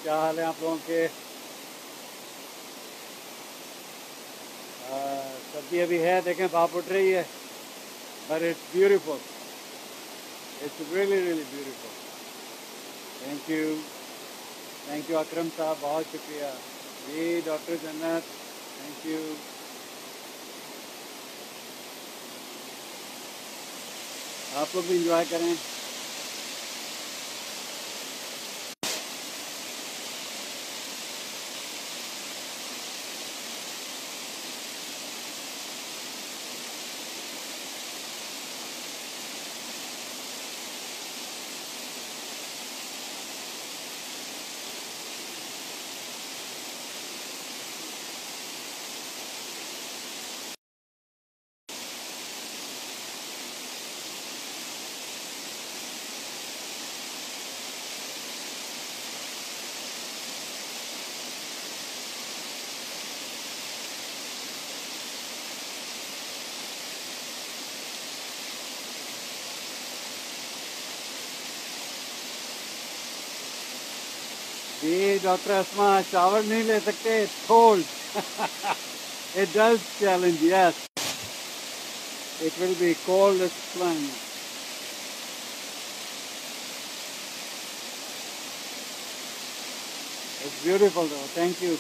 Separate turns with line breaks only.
क्या हाल है आप लोगों के? सर्दी अभी है, देखें भाप उठ रही है, but it's beautiful, it's really really beautiful. Thank you Akram साहब, बहुत शुक्रिया जी। Doctor Jannat, thank you. आप लोग भी इंजॉय करें। जी डॉक्टर अस्मा, शावर नहीं ले सकते, cold. It does challenge, yes. It will be cold as plunge. It's beautiful though, thank you.